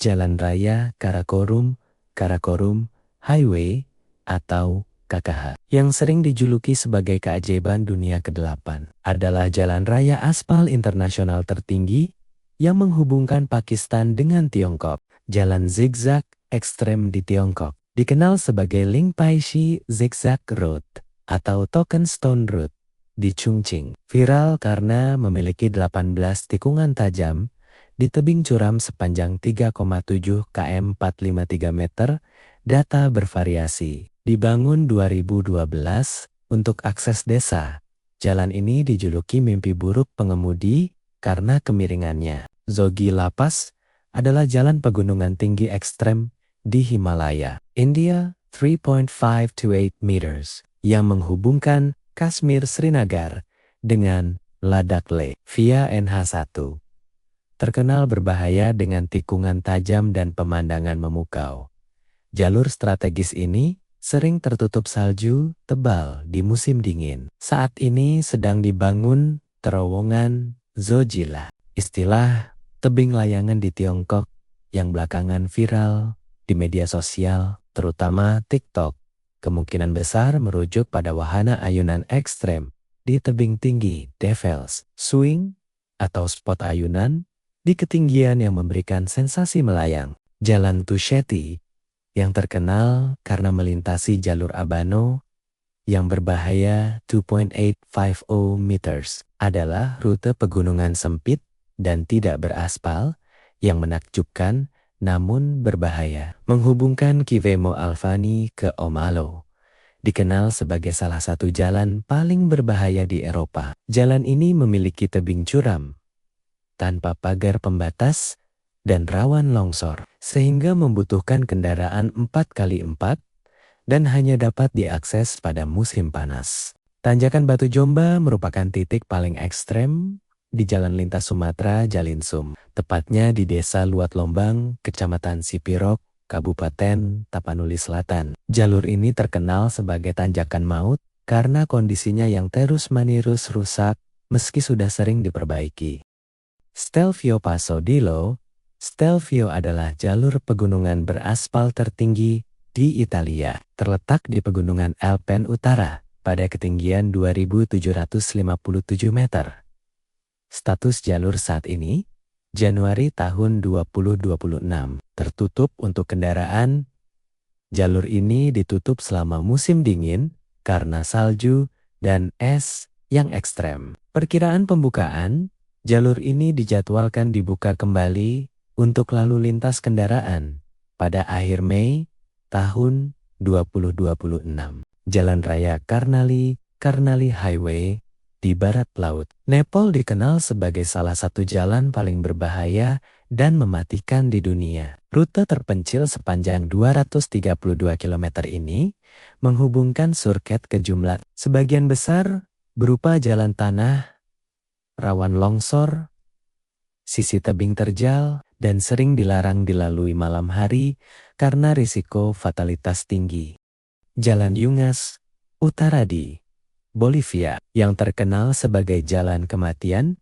Jalan Raya Karakorum, Karakorum Highway atau KKH, yang sering dijuluki sebagai keajaiban dunia ke-8, adalah jalan raya aspal internasional tertinggi yang menghubungkan Pakistan dengan Tiongkok. Jalan zigzag ekstrem di Tiongkok dikenal sebagai Lingpai Shi Zigzag Road atau Token Stone Road di Chongqing. Viral karena memiliki 18 tikungan tajam di tebing curam sepanjang 3,7 km 453 meter. Data bervariasi. Dibangun 2012 untuk akses desa. Jalan ini dijuluki mimpi buruk pengemudi karena kemiringannya. Zogi La Pass adalah jalan pegunungan tinggi ekstrem di Himalaya, India, 3.528 meters, yang menghubungkan Kashmir Srinagar dengan Ladakh Leh via NH1. Terkenal berbahaya dengan tikungan tajam dan pemandangan memukau. Jalur strategis ini sering tertutup salju tebal di musim dingin. Saat ini sedang dibangun terowongan Zojila, istilah tebing layangan di Tiongkok yang belakangan viral di media sosial, terutama TikTok. Kemungkinan besar merujuk pada wahana ayunan ekstrem di tebing tinggi Devil's Swing atau spot ayunan di ketinggian yang memberikan sensasi melayang. Jalan Tusheti yang terkenal karena melintasi jalur Abano yang berbahaya 2.850 meters adalah rute pegunungan sempit dan tidak beraspal yang menakjubkan namun berbahaya. Menghubungkan Kivemo Alfani ke Omalo, dikenal sebagai salah satu jalan paling berbahaya di Eropa. Jalan ini memiliki tebing curam tanpa pagar pembatas dan rawan longsor, sehingga membutuhkan kendaraan 4x4 dan hanya dapat diakses pada musim panas. Tanjakan Batu Jomba merupakan titik paling ekstrem di Jalan Lintas Sumatera Jalinsum, tepatnya di Desa Luat Lombang, Kecamatan Sipirok, Kabupaten Tapanuli Selatan. Jalur ini terkenal sebagai tanjakan maut karena kondisinya yang terus-menerus rusak meski sudah sering diperbaiki. Stelvio Passo di Lo. Stelvio adalah jalur pegunungan beraspal tertinggi di Italia. Terletak di pegunungan Alpen Utara pada ketinggian 2.757 meter. Status jalur saat ini, Januari tahun 2026, tertutup untuk kendaraan. Jalur ini ditutup selama musim dingin karena salju dan es yang ekstrem. Perkiraan pembukaan, jalur ini dijadwalkan dibuka kembali untuk lalu lintas kendaraan pada akhir Mei tahun 2026. Jalan Raya Karnali Highway di barat laut. Nepal dikenal sebagai salah satu jalan paling berbahaya dan mematikan di dunia. Rute terpencil sepanjang 232 km ini menghubungkan Surkhet ke Jumlat. Sebagian besar berupa jalan tanah, rawan longsor, sisi tebing terjal, dan sering dilarang dilalui malam hari karena risiko fatalitas tinggi. Jalan Yungas Utara di Bolivia, yang terkenal sebagai Jalan Kematian,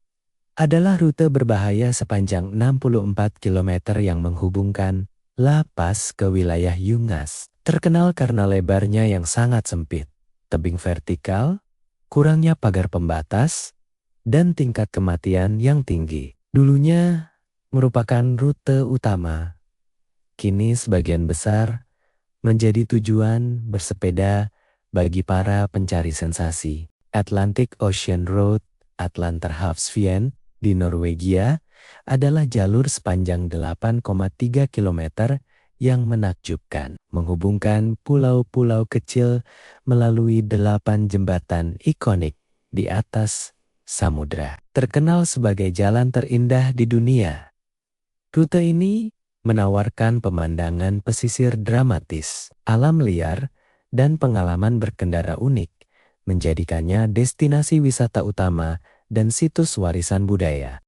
adalah rute berbahaya sepanjang 64 km yang menghubungkan La Paz ke wilayah Yungas. Terkenal karena lebarnya yang sangat sempit, tebing vertikal, kurangnya pagar pembatas, dan tingkat kematian yang tinggi. Dulunya merupakan rute utama, kini sebagian besar menjadi tujuan bersepeda bagi para pencari sensasi. Atlantic Ocean Road Atlanterhavsveien di Norwegia adalah jalur sepanjang 8,3 km yang menakjubkan, menghubungkan pulau-pulau kecil melalui 8 jembatan ikonik di atas samudra. Terkenal sebagai jalan terindah di dunia. Rute ini menawarkan pemandangan pesisir dramatis, alam liar, dan pengalaman berkendara unik, menjadikannya destinasi wisata utama dan situs warisan budaya.